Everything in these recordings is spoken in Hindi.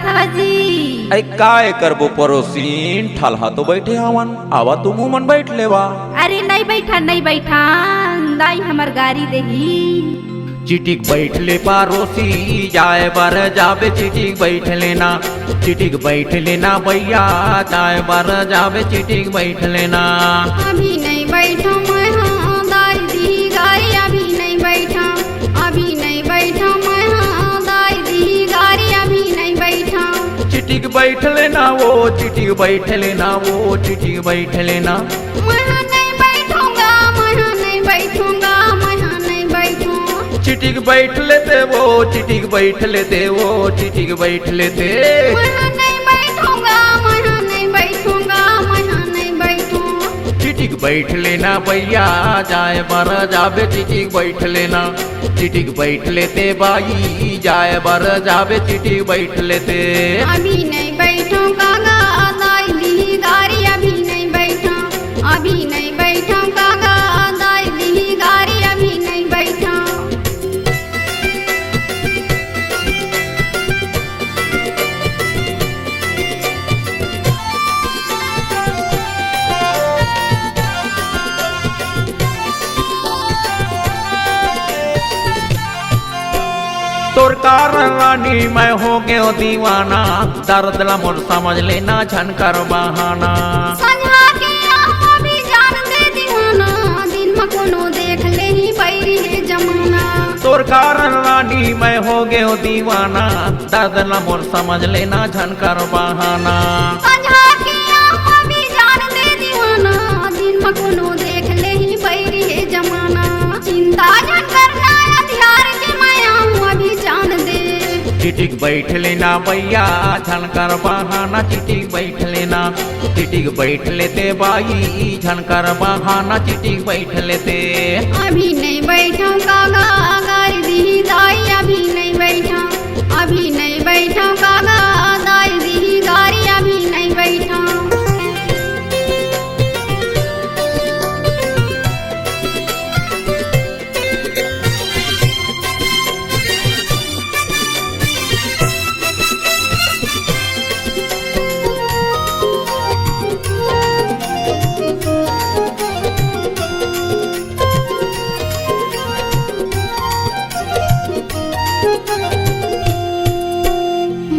हवा जी। ऐ काय करबो पड़ोसीन ठलहा तो बैठे हवन आवा तुम मन बैठ लेवा। अरे नहीं बैठा नहीं बैठा दाई हमार गाड़ी देही। चिटिक बैठ ले पड़ोसी जाए बार जाबे चिटिक बैठ लेना। चिटिक बैठ लेना भैया जाए बार जाबे चिटिक बैठ लेना। अभी नहीं बैठा मैं हाँ दाई दी गाड़ी अभी नहीं बैठा। अभी नहीं बैठा मैं हाँ दाई दी गाड़ी अभी नहीं बैठा। चिटिक बैठ लेना वो चिटिक बैठ लेना वो चिटिक बैठ लेना। मैं नहीं बैठूंगा मैं नहीं बैठूंगा मैं नहीं बैठूं। चिटिक बैठ लेते वो चिटिक बैठ लेते वो चिटिक बैठ लेते। मैं नहीं बैठूंगा मैं नहीं बैठूंगा मैं नहीं बैठूं। चिटिक बैठ लेना भैया जाए बार जाबे चिटिक बैठ लेना। चिटिक बैठ लेते बाई जाए बार जाबे चिटिक बैठ लेते। अभी नहीं बैठूंगा दाई दी गाड़ी अभी नहीं बैठा। अभी नहीं बैठूंगा दाई दी गाड़ी अभी नहीं बैठा। तोर कारण रानी मैं हो गयो दीवाना। दर्द ला मोर समझ लेना झनकर बहाना। संझा के यहाँ भी जान दे दीवाना। दिन में कोनो देख ले ही बैरी है जमाना। तोर कारण रानी मैं हो गयो दीवाना। दर्द ला मोर समझ लेना झनकर बहाना। संझा के यहाँ भी जान दे दीवाना। दिन में कोनो देख ले ही बैरी है जमाना। चिंता न करना हथियार के मैं आऊँ अभी जान दे। चिटिक बैठ लेना भैया झनकर बहाना। चिटिक बैठ लेना चिटिक बैठ लेते बाई झनकर बहाना। चिटिक बैठ लेते। अभी नहीं बैठूंगा गाड़ी दी दाई अभी नहीं बैठा। अभी नहीं बैठूंगा दाई दी गाड़ी अभी नहीं बैठा।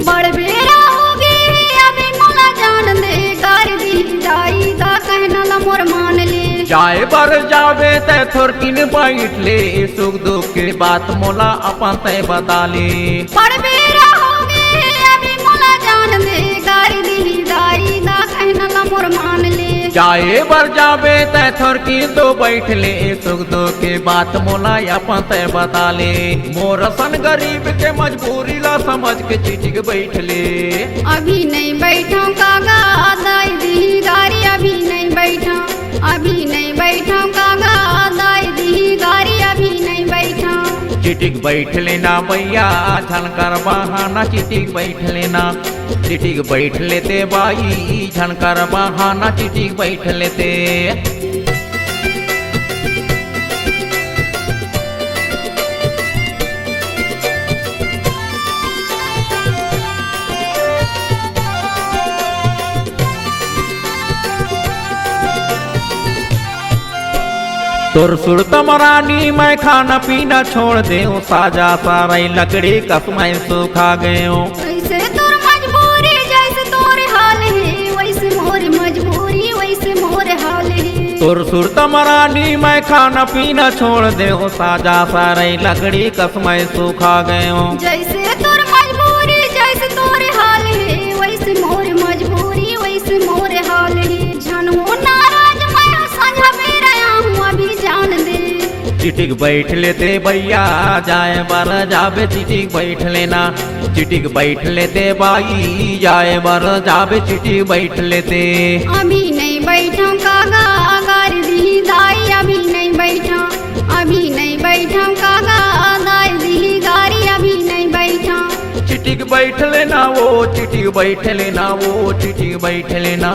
बड़ बेरा हो गई अभी मोला जान दे। गाड़ी दी दाई दा कहना ला मोर मान ले। जाए बर जावे ते थोर किन बैठ ले। सुख दुख के बात मोला अपन तय बता ले। बड़ बेरा हो गई अभी मोला जान दे। गाड़ी दी दाई दा कहना ला मोर मान ले। जाए बर जावे ते थोर किन तो बैठ ले। सुख दुख के बात मोला अपन तय बता ले। मोर सन गरीब के मजबूरी ला समझ के चिटिक बैठ ले। अभी नहीं बैठूंगा दाई दी गाड़ी अभी नहीं बैठा। अभी नहीं बैठूंगा दाई दी गाड़ी अभी नहीं बैठा। चिटिक बैठ लेना भैया झनकर बहाना। चिटिक बैठ लेना चिटिक बैठ लेते बाई झनकर बहाना। चिटिक बैठ लेते। तोर सुरत मरानी मैं खाना पीना छोड़ दे। साजा साराई लकड़ी कसमाई सूखा गयो। वैसे तोर मजबूरी जैसे तोर हाल है वैसे मोर मजबूरी वैसे मोर हाल है। तोर सुरत मरानी मैं खाना पीना छोड़ दे। साजा साराई लकड़ी कसमाई सूखा गयो। जैसे तोर मजबूरी जैसे तोर हाल है वैसे मोर मजबूरी वैसे मोर हाल है। झनू नाराज मैं संझा पे रहा हूँ अभी जान दे। चिटिक बैठ लेते भैया जाए बार जाबे चिटिक बैठ लेना। चिटिक बैठ लेते बाई जाए बार जाबे चिटिक बैठ लेते। अभी नहीं बैठूंगा गाड़ी दी दाई अभी नहीं बैठा। अभी नहीं बैठूंगा दाई दी गाड़ी अभी नहीं बैठा। चिटिक बैठ लेना वो चिटिक बैठ लेना वो चिटिक बैठ लेना।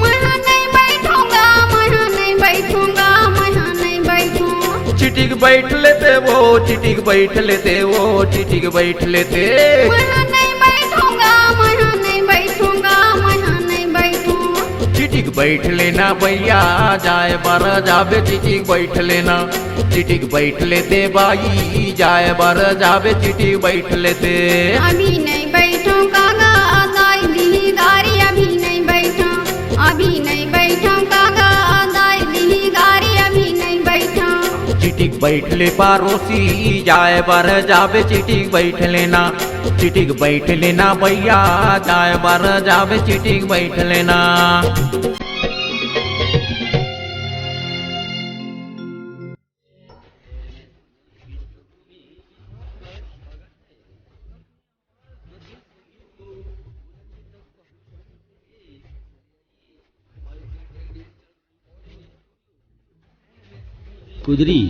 मैं नहीं बैठूंगा मैं नहीं बैठूंगा मैं नहीं बैठूं। चिटिक बैठ लेते वो चिटिक बैठ लेते वो चिटिक बैठ लेते। मैं नहीं बैठूंगा मैं चिटिक बैठ लेना भैया जाए बर जाबे चिटिक बैठ लेना, चिटिक बैठ लेते बाई जाए बर जाबे चिटिक बैठ लेते। अभी नहीं बैठो कागा दाई दी गारी, अभी नहीं बैठो, अभी नहीं बैठो कागा दाई दी गारी, अभी नहीं बैठो। चिटिक बैठ ले पारोसी जाए बर जाबे चिटिक बैठ लेना, चिटिक बैठ लेना भैया जाए बर जाबे चिटिक बैठ लेना। कुदरी